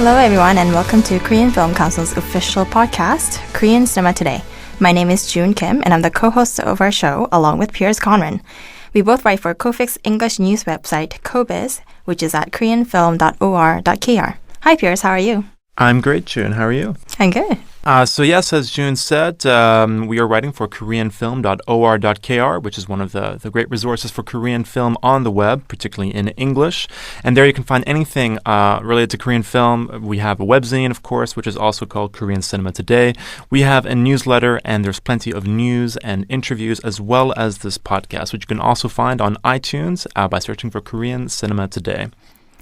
Hello everyone and welcome to Korean Film Council's official podcast, Korean Cinema Today. My name is June Kim and I'm the co-host of our show along with Piers Conran. We both write for Kofik's English news website, KOBIZ, which is at koreanfilm.or.kr. Hi Piers, how are you? I'm great, June. How are you? I'm good. So yes, as June said, we are writing for koreanfilm.or.kr, which is one of the great resources for Korean film on the web, particularly in English. And there you can find anything related to Korean film. We have a webzine, of course, which is also called Korean Cinema Today. We have a newsletter, and there's plenty of news and interviews, as well as this podcast, which you can also find on iTunes by searching for Korean Cinema Today.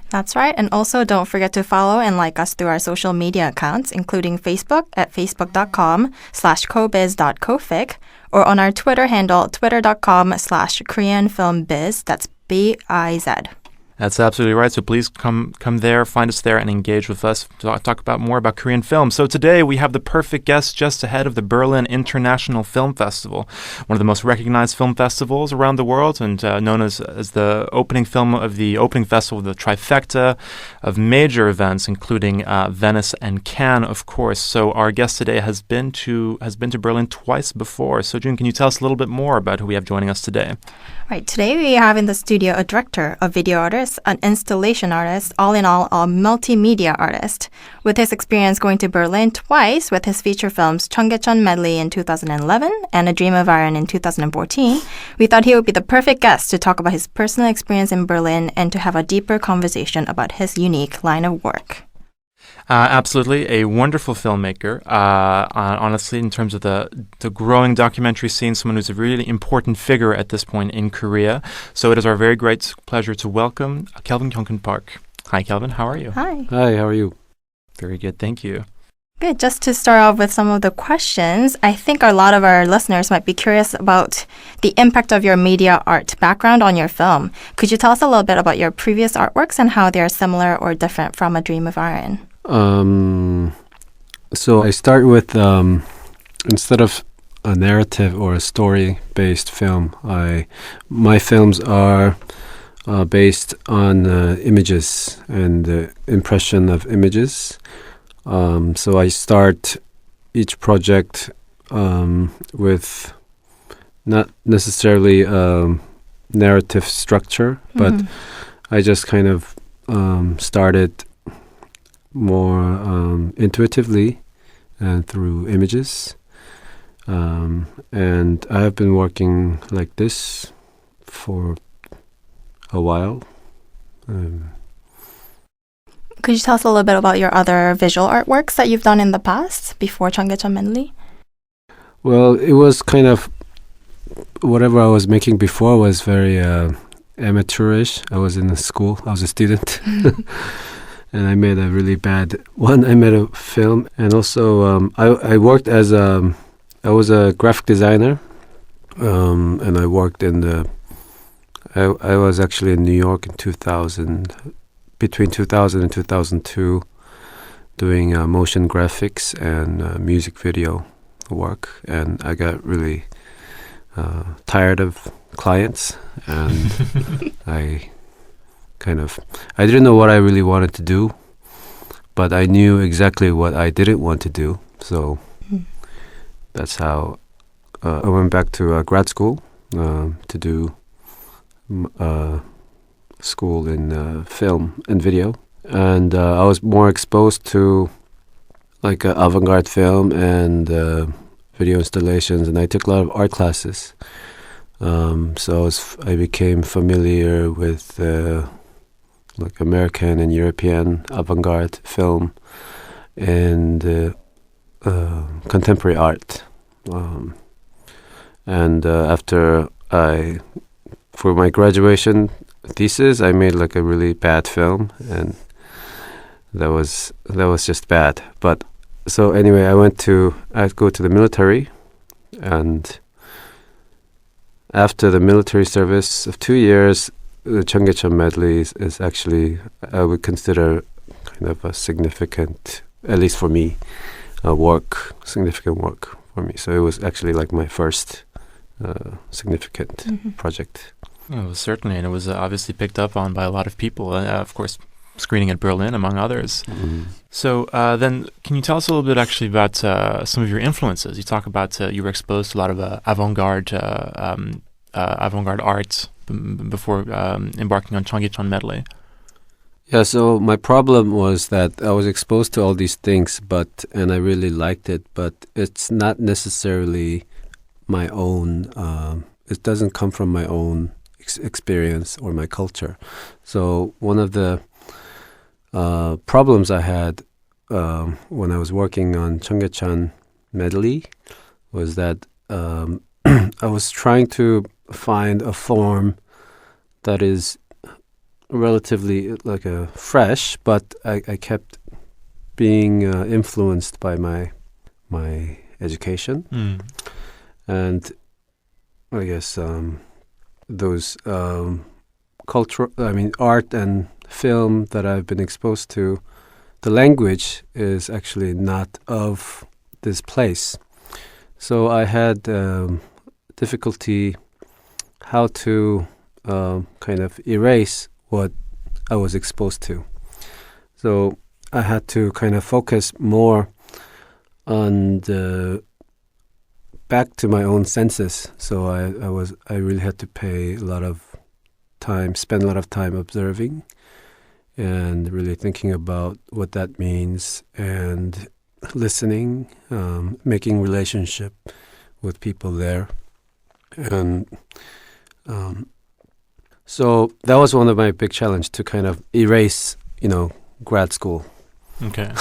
That's right. And also don't forget to follow and like us through our social media accounts, including Facebook at facebook.com/kobiz.kofik or on our Twitter handle, twitter.com/KoreanFilmBiz. That's B-I-Z. That's absolutely right. So please come there, find us there, and engage with us to talk more about Korean film. So today we have the perfect guest just ahead of the Berlin International Film Festival, one of the most recognized film festivals around the world, and known as the opening film of the opening festival, the trifecta of major events, including Venice and Cannes, of course. So our guest today has been to Berlin twice before. So June, can you tell us a little bit more about who we have joining us today? Right. Today we have in the studio a director, a video artist, an installation artist, all in all, a multimedia artist. With his experience going to Berlin twice with his feature films Cheonggyecheon Medley in 2011 and A Dream of Iron in 2014, we thought he would be the perfect guest to talk about his personal experience in Berlin and to have a deeper conversation about his unique line of work. Absolutely, a wonderful filmmaker. Honestly, in terms of the growing documentary scene, someone who's a really important figure at this point in Korea. So it is our very great pleasure to welcome Kelvin Kyung-kun Park. Hi, Kelvin. How are you? Hi. Hi, how are you? Very good, thank you. Good. Just to start off with some of the questions, I think a lot of our listeners might be curious about the impact of your media art background on your film. Could you tell us a little bit about your previous artworks and how they are similar or different from A Dream of Iron? So I start with, instead of a narrative or a story-based film, my films are based on images and the impression of images. So I start each project with not necessarily a narrative structure, but I just kind of started more intuitively and through images. And I have been working like this for a while. Could you tell us a little bit about your other visual artworks that you've done in the past before Cheonggyecheon Medley? Well, it was kind of whatever I was making before was very amateurish. I was in school. I was a student. And I made a really bad one. I made a film. And also I worked I was a graphic designer. And I worked I was actually in New York in between 2000 and 2002, doing motion graphics and music video work. And I got really tired of clients, and I didn't know what I really wanted to do, but I knew exactly what I didn't want to do. So that's how I went back to grad school to do school in film and video, and I was more exposed to like avant-garde film and video installations, and I took a lot of art classes. So I became familiar with like American and European avant-garde film and contemporary art. And after for my graduation thesis, I made like a really bad film, and that was just bad. But so anyway, I'd go to the military, and after the military service of 2 years, the Cheonggyecheon Medley is actually, I would consider, kind of a significant, at least for me, significant work for me. So it was actually like my first significant project. Oh, certainly, and it was obviously picked up on by a lot of people. Of course, screening at Berlin, among others. So then, can you tell us a little bit actually about some of your influences? You talk about you were exposed to a lot of avant-garde art before embarking on Cheonggyecheon medley. Yeah, so my problem was that I was exposed to all these things, and I really liked it, but it's not necessarily my own. It doesn't come from my own experience or my culture. So one of the problems I had when I was working on Cheonggyecheon medley was that I was trying to find a form that is relatively like a fresh, but I kept being influenced by my education, and I guess those art and film that I've been exposed to. The language is actually not of this place, so I had difficulty how to kind of erase what I was exposed to. So I had to kind of focus more on back to my own senses. So I really had to spend a lot of time observing and really thinking about what that means and listening, making relationship with people there. And so that was one of my big challenge, to kind of erase, grad school. Okay.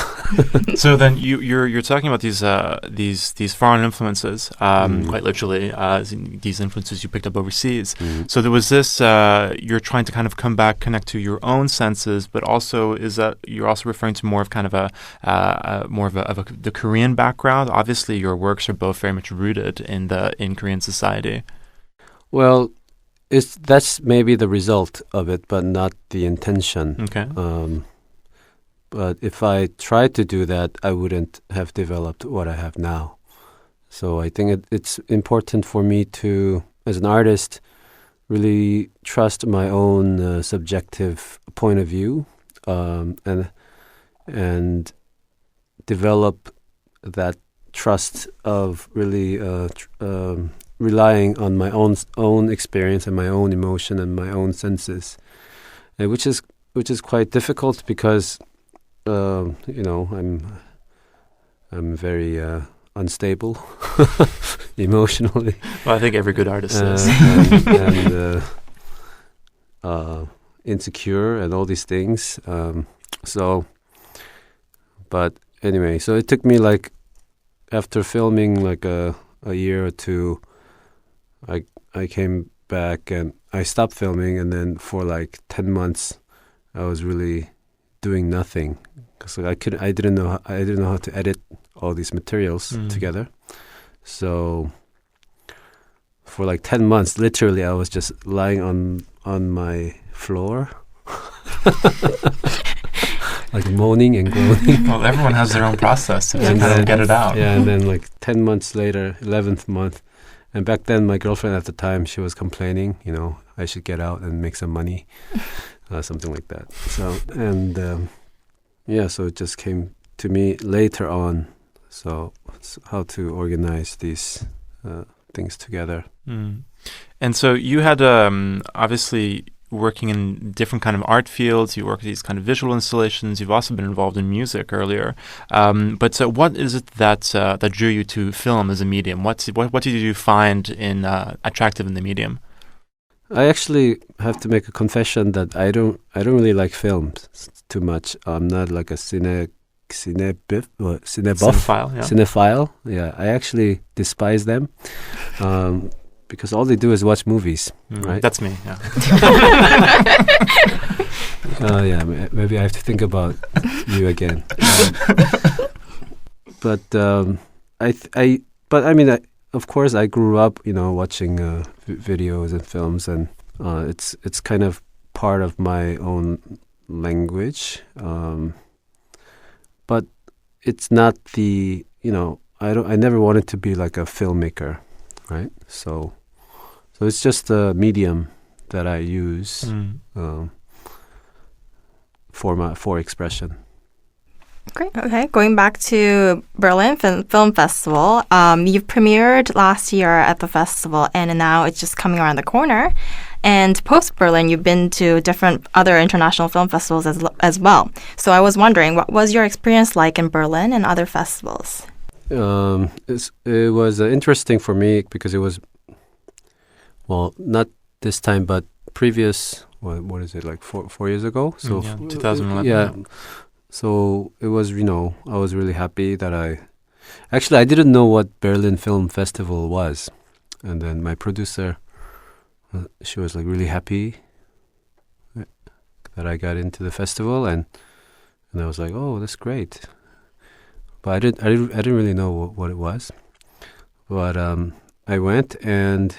So then you're talking about these foreign influences, quite literally, these influences you picked up overseas. So there was this, you're trying to kind of come back, connect to your own senses, but also is that you're also referring to more of kind of the Korean background. Obviously, your works are both very much rooted in Korean society. Well, that's maybe the result of it, but not the intention. Okay. But if I tried to do that, I wouldn't have developed what I have now. So I think it's important for me to, as an artist, really trust my own subjective point of view, and develop that trust of really relying on my own experience and my own emotion and my own senses, which is quite difficult because I'm very unstable emotionally. Well, I think every good artist is. And insecure and all these things. But anyway, so it took me after filming a year or two, I came back and I stopped filming, and then for 10 months I was really doing nothing because I didn't know how to edit all these materials together. So for 10 months, literally, I was just lying on my floor, moaning and groaning. Well, everyone has their own process to kind of get it out. Yeah, and then 10 months later, 11th month, and back then my girlfriend at the time, she was complaining, I should get out and make some money. Something like that. So, and so it just came to me later on. So, how to organize these things together. And so you had obviously working in different kind of art fields. You work with these kind of visual installations. You've also been involved in music earlier. But what is it that drew you to film as a medium? What did you find attractive in the medium? I actually have to make a confession that I don't really like films too much. I'm not like a cinebuff. Cinephile. Yeah, I actually despise them because all they do is watch movies. Right? That's me. Yeah. Yeah. Maybe I have to think about you again. Of course, I grew up, watching videos and films, and it's kind of part of my own language. But it's not the, I never wanted to be like a filmmaker, right? So it's just a medium that I use. for expression. Great. Okay. Going back to Berlin Film Festival, you premiered last year at the festival, and now it's just coming around the corner. And post Berlin, you've been to different other international film festivals as well. So I was wondering, what was your experience like in Berlin and other festivals? It was interesting for me because it was, well, not this time, but previous. What is it, like 4 years ago? So 2011. Yeah. So it was, I was really happy that I didn't know what Berlin Film Festival was. And then my producer, she was like really happy that I got into the festival. And I was like, oh, that's great. But I didn't really know what it was. But I went, and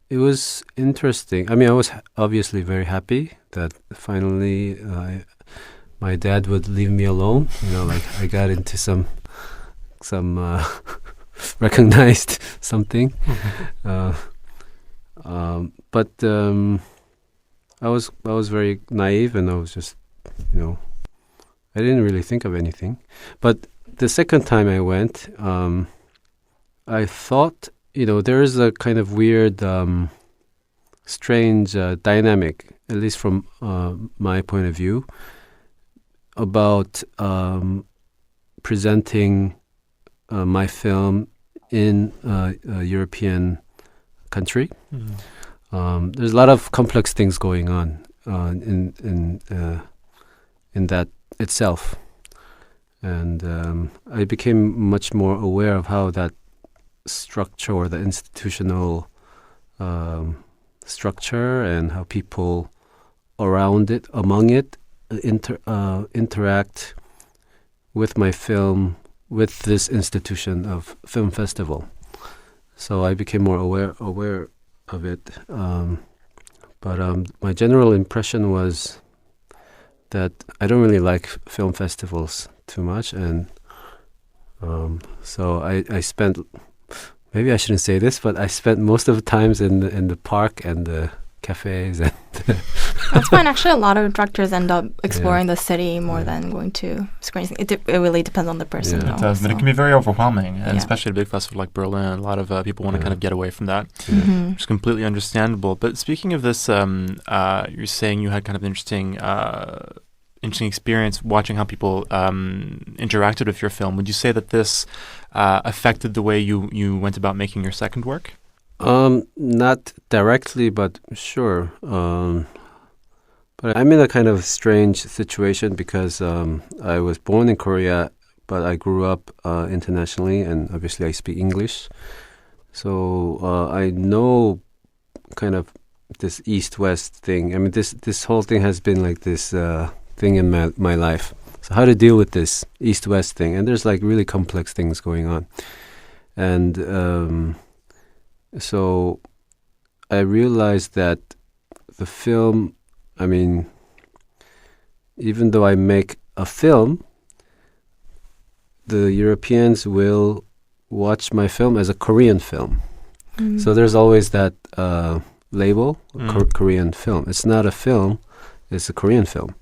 it was interesting. I mean, I was obviously very happy that finally my dad would leave me alone. Like I got into some recognized something. But I was very naive, and I was just, I didn't really think of anything. But the second time I went, I thought, there is a kind of weird, strange dynamic, at least from my point of view, about presenting my film in a European country. Mm-hmm. There's a lot of complex things going on in that itself, and I became much more aware of how that structure, or the institutional structure, and how people around it, among it, interact with my film, with this institution of film festival. So I became more aware of it. But my general impression was that I don't really like film festivals too much, and so I spent, maybe I shouldn't say this, but I spent most of the times in the park and the cafes. And That's fine. Actually, a lot of directors end up exploring the city more than going to screens. It really depends on the person. It does, but it can be very overwhelming, and especially at a big festival like Berlin, a lot of people want to kind of get away from that. Mm-hmm. It's completely understandable. But speaking of this, you're saying you had kind of interesting experience watching how people interacted with your film. Would you say that this affected the way you went about making your second work? Not directly, but sure. But I'm in a kind of strange situation because I was born in Korea, but I grew up internationally, and obviously I speak English. So I know kind of this East-West thing. I mean, this whole thing has been like this thing in my life. So how to deal with this East-West thing? And there's like really complex things going on. And so I realized that the film, I mean, even though I make a film, the Europeans will watch my film as a Korean film. Mm. So there's always that label, Korean film. It's not a film, it's a Korean film.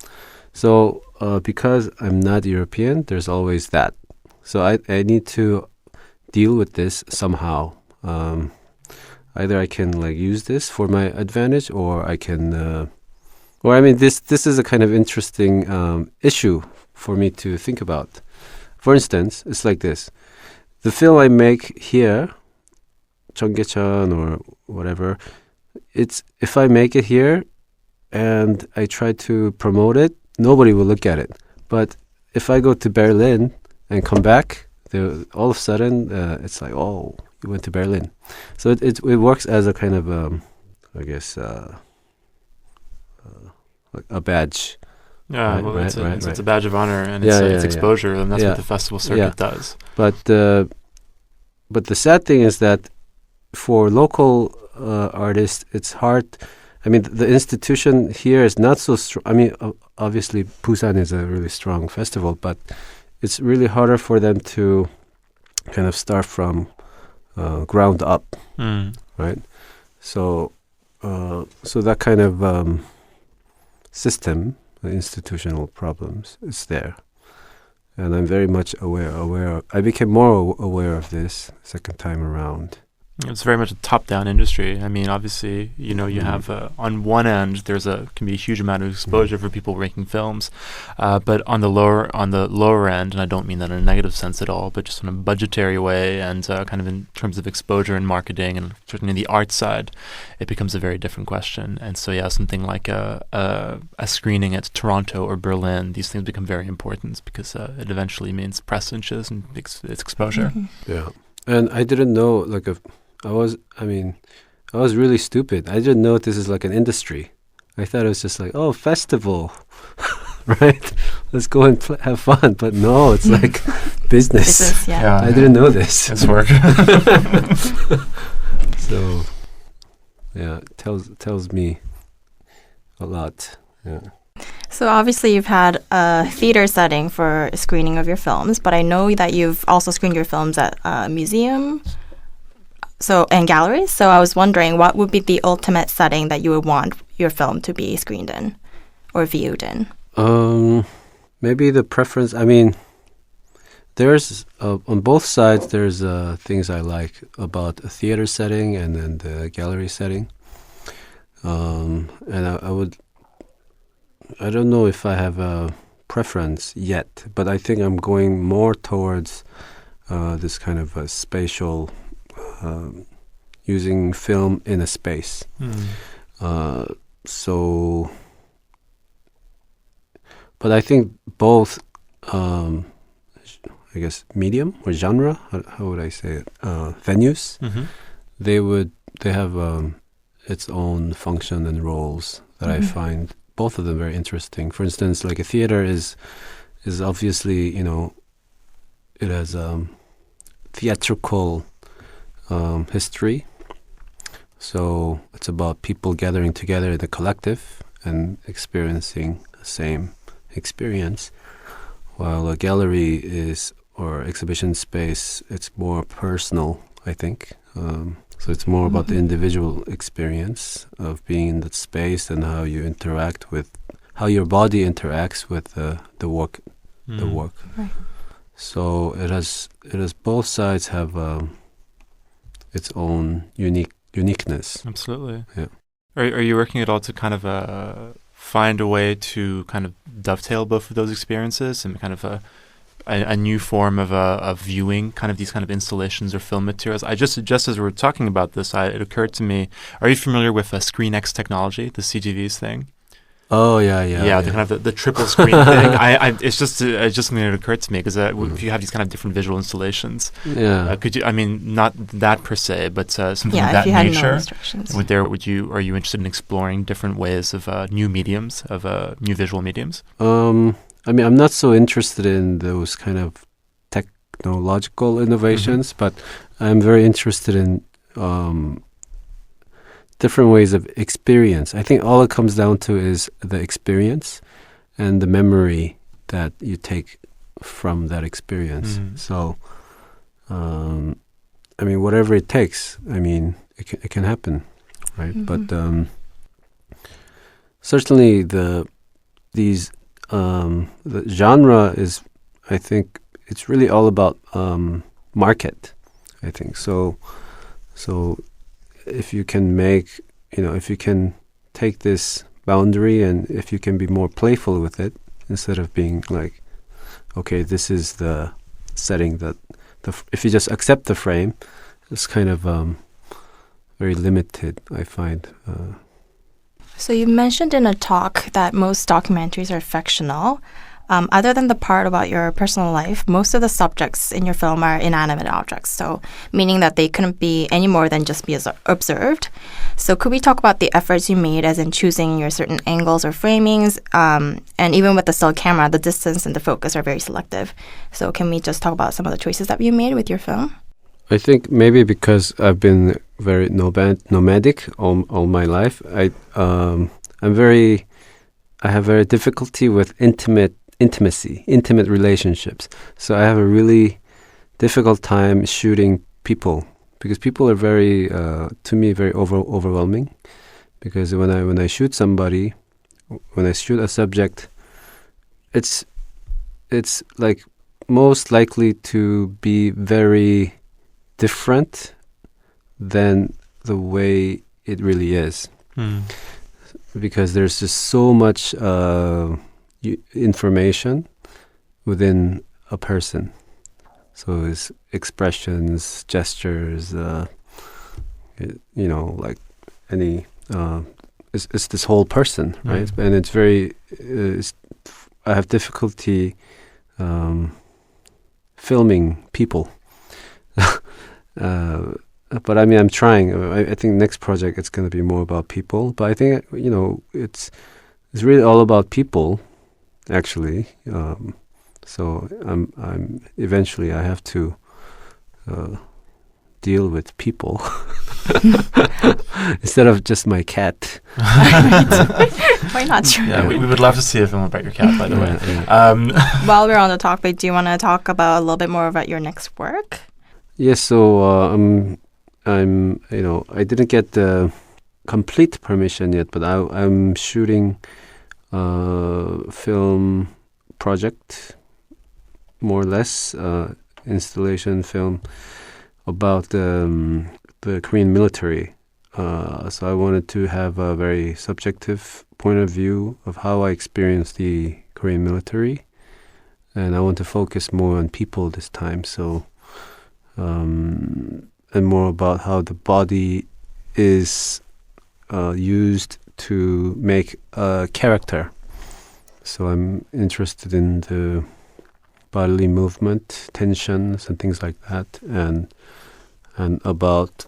So because I'm not European, there's always that. So I need to deal with this somehow. Either I can like use this for my advantage, or I can, this is a kind of interesting issue for me to think about. For instance, it's like this: the film I make here, Cheonggyecheon or whatever, it's if I make it here and I try to promote it, nobody will look at it. But if I go to Berlin and come back, all of a sudden it's like, oh, you went to Berlin. So it works as a kind of, I guess, a badge. Yeah, right, it's a badge of honor, and it's exposure, and that's what the festival circuit does. But the sad thing is that for local artists, it's hard. I mean, the institution here is not so strong. I mean, obviously, Busan is a really strong festival, but it's really harder for them to kind of start from ground up, right? So that kind of system, institutional problems. It's there. And I'm very much aware. I became more aware of this second time around. It's very much a top-down industry. I mean, obviously, you have on one end can be a huge amount of exposure for people making films, but on the lower end, and I don't mean that in a negative sense at all, but just in a budgetary way and kind of in terms of exposure and marketing, and certainly the art side, it becomes a very different question. And so, yeah, something like a screening at Toronto or Berlin, these things become very important because it eventually means press inches and its exposure. Mm-hmm. Yeah, and I didn't know I was really stupid. I didn't know this is like an industry. I thought it was just like, oh, festival, right? Let's go and have fun. But no, it's like business. Yeah. I didn't know this. It's work. So, yeah, it tells me a lot. Yeah. So obviously you've had a theater setting for a screening of your films, but I know that you've also screened your films at a museum and galleries. So I was wondering, what would be the ultimate setting that you would want your film to be screened in or viewed in? Maybe the preference. I mean, there's on both sides. There's things I like about a theater setting and then the gallery setting. And I don't know if I have a preference yet, but I think I'm going more towards this kind of a spatial. Using film in a space. But I think both, I guess, medium or genre, how would I say it, venues, they have its own function and roles that I find both of them very interesting. For instance, like a theater is obviously, it has theatrical history. So it's about people gathering together in a collective and experiencing the same experience. While a gallery or exhibition space, it's more personal, I think. So it's more about the individual experience of being in that space and how you interact how your body interacts with the work. The work. Right. So it has both sides have its own uniqueness. Absolutely. Yeah. Are you working at all to kind of find a way to kind of dovetail both of those experiences and kind of a new form of viewing kind of these kind of installations or film materials? I just as we were talking about this, it occurred to me, are you familiar with ScreenX technology, the CGV's thing? Oh, yeah. The kind of the triple screen thing. It's just something that occurred to me because if you have these kind of different visual installations, could you? I mean, not that per se, but something of that nature. Are you interested in exploring different ways of new mediums, of new visual mediums? I mean, I'm not so interested in those kind of technological innovations, but I'm very interested in different ways of experience. I think all it comes down to is the experience and the memory that you take from that experience. So, I mean, whatever it takes, I mean, it can happen, right? But certainly the genre is, I think, it's really all about market, I think. So if you can if you can take this boundary and if you can be more playful with it instead of being like, okay, this is the setting that if you just accept the frame, it's kind of very limited, I find. So you mentioned in a talk that most documentaries are fictional. Other than the part about your personal life, most of the subjects in your film are inanimate objects, so meaning that they couldn't be any more than just be observed. So could we talk about the efforts you made as in choosing your certain angles or framings? And even with the still camera, the distance and the focus are very selective. So can we just talk about some of the choices that you made with your film? I think maybe because I've been very nomadic all my life, I have very difficulty with intimate relationships. So I have a really difficult time shooting people because people are very, to me, very overwhelming. Because when I shoot somebody, when I shoot a subject, it's like most likely to be very different than the way it really is, because there's just so much information within a person. So his expressions, gestures, like any, it's this whole person, right? And it's very, I have difficulty filming people. But I mean, I'm trying. I think next project it's going to be more about people. But I think it's really all about people, actually. So I'm eventually I have to deal with people instead of just my cat. Why not? Yeah, we would love to see a film about your cat, by the way. Yeah. While we're on the topic, do you want to talk about a little bit more about your next work? Yes. So I'm I didn't get the complete permission yet, but I'm shooting a film project, more or less, installation film about the Korean military. So I wanted to have a very subjective point of view of how I experienced the Korean military, and I want to focus more on people this time. So and more about how the body is used to make a character. So I'm interested in the bodily movement, tensions, and things like that, and about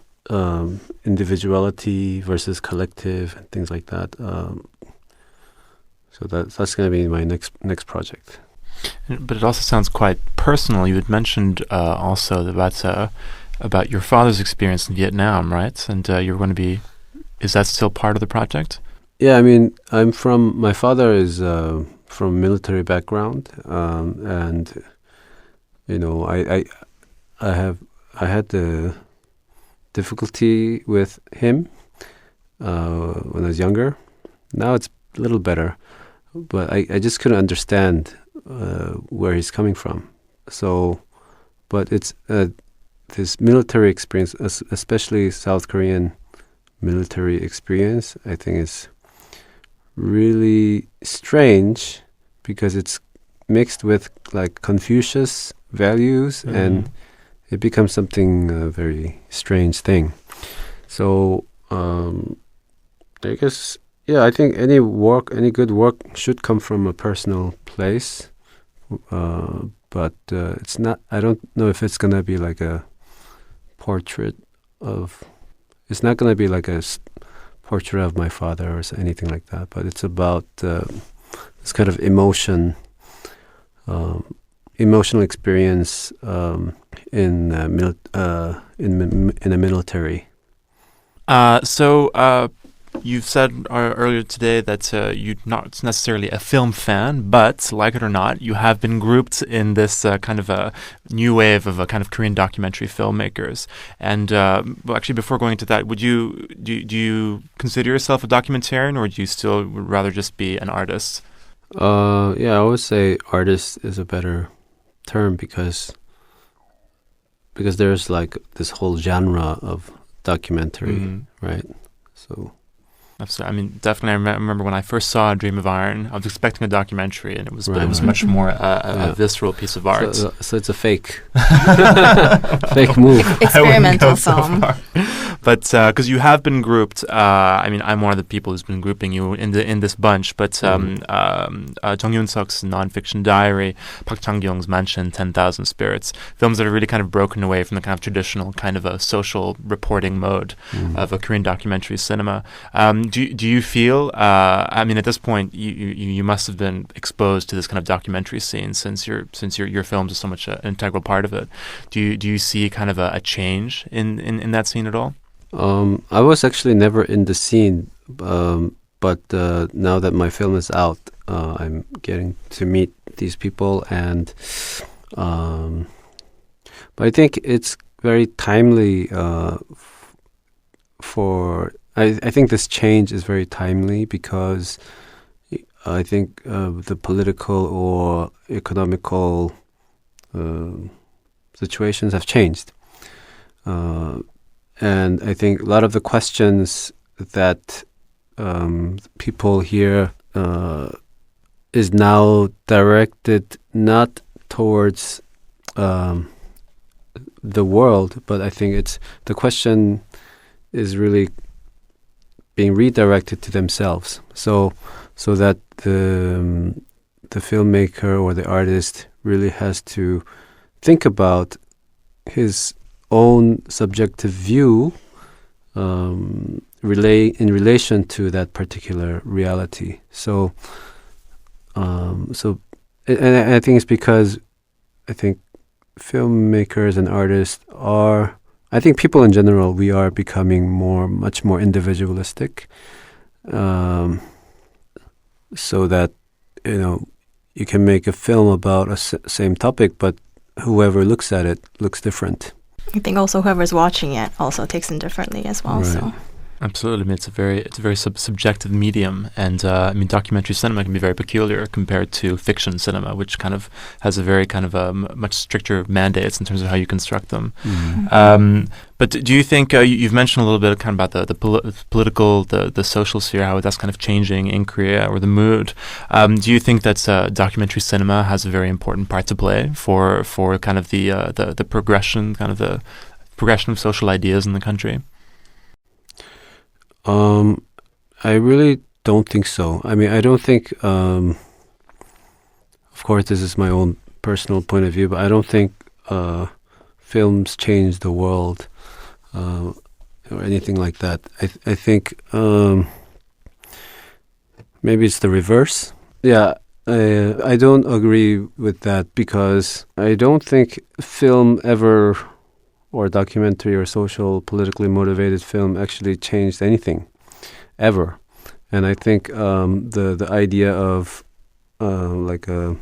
individuality versus collective and things like that. So that's going to be my next project. But it also sounds quite personal. You had mentioned also about your father's experience in Vietnam, right? And you're going to be. Is that still part of the project? Yeah, I mean, my father is from military background, and I had the difficulty with him when I was younger. Now it's a little better, but I just couldn't understand where he's coming from. So, but it's this military experience, especially South Korean military experience, I think is really strange because it's mixed with like Confucius values, and it becomes something very strange thing. So I guess, yeah, I think any good work should come from a personal place, but it's not. I don't know if it's gonna be like a portrait of. It's not gonna be like a portrait of my father or anything like that. But it's about this kind of emotional experience in a military. So you've said earlier today that you're not necessarily a film fan, but like it or not, you have been grouped in this kind of a new wave of a kind of Korean documentary filmmakers. And well, actually, before going into that, do you consider yourself a documentarian, or do you still would rather just be an artist? Yeah, I would say artist is a better term because there's like this whole genre of documentary, right? So. I mean, definitely. I remember when I first saw Dream of Iron, I was expecting a documentary, and it was much more a visceral piece of art. So it's a fake move, experimental film. But because you have been grouped, I mean, I'm one of the people who's been grouping you in this bunch. But Jung Yoon-suk's nonfiction diary, Park Chang-kyung's Mansion, 10,000 Spirits, films that are really kind of broken away from the kind of traditional kind of a social reporting mode of a Korean documentary cinema. Do you feel? I mean, at this point, you must have been exposed to this kind of documentary scene since your films are so much an integral part of it. Do you see kind of a change in that scene at all? I was actually never in the scene, but now that my film is out, I'm getting to meet these people, and but I think it's very timely for. I think this change is very timely because I think the political or economical situations have changed. And I think a lot of the questions that people here is now directed not towards the world, but I think the question is really being redirected to themselves. So that the filmmaker or the artist really has to think about his own subjective view in relation to that particular reality. So and I think it's because I think filmmakers and artists are, I think people in general, we are becoming much more individualistic, so that, you can make a film about a same topic, but whoever looks at it looks different. I think also whoever's watching it also takes it differently as well. Right. So. Absolutely. I mean, it's a very subjective medium, and I mean, documentary cinema can be very peculiar compared to fiction cinema, which kind of has a very kind of much stricter mandates in terms of how you construct them. Mm-hmm. But do you think you've mentioned a little bit kind of about the political, the social sphere, how that's kind of changing in Korea, or the mood? Do you think that documentary cinema has a very important part to play for kind of the progression, kind of the progression of social ideas in the country? I really don't think so. I mean, I don't think, of course, this is my own personal point of view, but I don't think films change the world or anything like that. I think maybe it's the reverse. Yeah, I don't agree with that, because I don't think film ever, or documentary or social, politically motivated film, actually changed anything, ever. And I think the idea of like a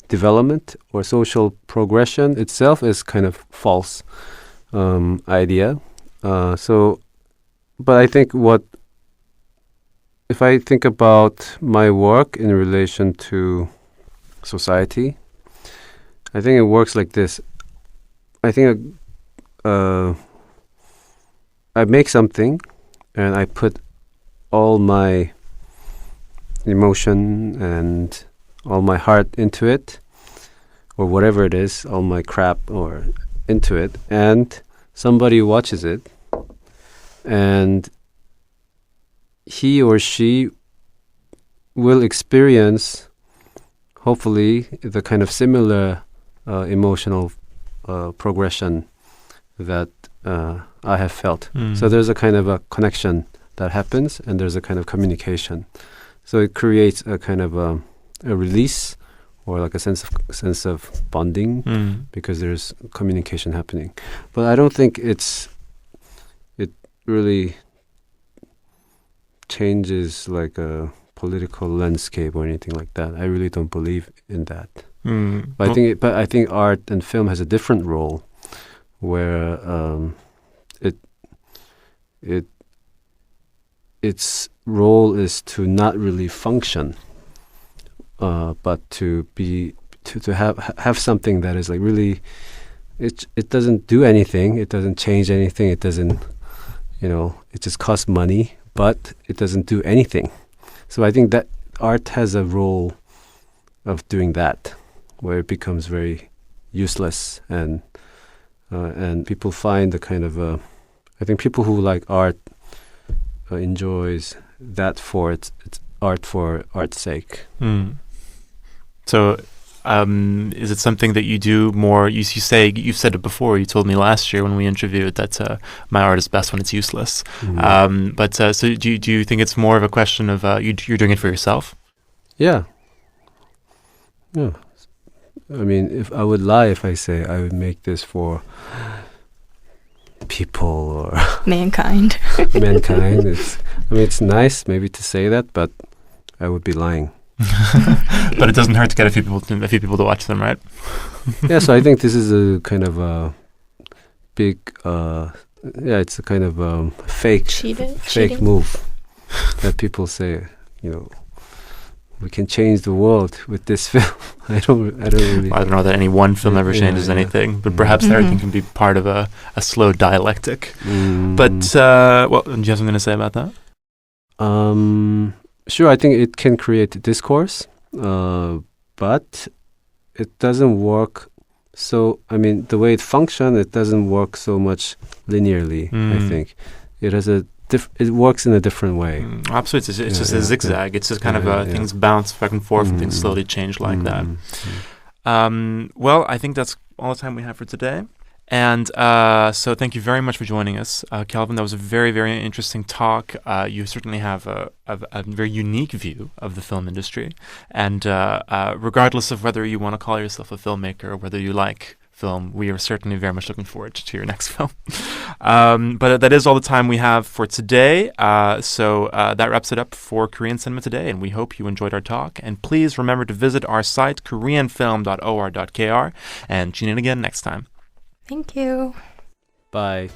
development or social progression itself is kind of false idea. But I think if I think about my work in relation to society, I think it works like this. I think I make something and I put all my emotion and all my heart into it, or whatever it is, all my crap or into it, and somebody watches it, and he or she will experience, hopefully, the kind of similar emotional progression that I have felt. So there's a kind of a connection that happens, and there's a kind of communication. So it creates a kind of a release, or like a sense of bonding, because there's communication happening. But I don't think it really changes like a political landscape or anything like that. I really don't believe in that. But I think art and film has a different role, where its role is to not really function, but to have something that is like really, it doesn't do anything, it doesn't change anything, it doesn't, it just costs money, but it doesn't do anything. So I think that art has a role of doing that, where it becomes very useless, and people find the kind of I think people who like art enjoys that for its art for art's sake. So is it something that you do more? You've said it before. You told me last year when we interviewed that my art is best when it's useless. So do you think it's more of a question of you're doing it for yourself? Yeah. I mean, if I would lie if I say I would make this for people or mankind. It's nice maybe to say that, but I would be lying. But it doesn't hurt to get a few people to watch them, right? Yeah, so I think this is a kind of a big, it's a kind of fake Cheating? move that people say, we can change the world with this film. I don't really. I don't know that any one film ever changes anything, but perhaps everything can be part of a slow dialectic. But, well, do you have something to say about that? Sure, I think it can create discourse, but it doesn't work. So, I mean, the way it functions, it doesn't work so much linearly, I think. It has it works in a different way. Absolutely. It's just a zigzag. It's just kind of things bounce back and forth and things slowly change like that. Well, I think that's all the time we have for today. And so thank you very much for joining us. Kelvin, that was a very, very interesting talk. You certainly have a very unique view of the film industry. And regardless of whether you want to call yourself a filmmaker or whether you like film, we are certainly very much looking forward to your next film. But that is all the time we have for today. So that wraps it up for Korean Cinema Today, and we hope you enjoyed our talk. And please remember to visit our site, koreanfilm.or.kr, and tune in again next time. Thank you. Bye.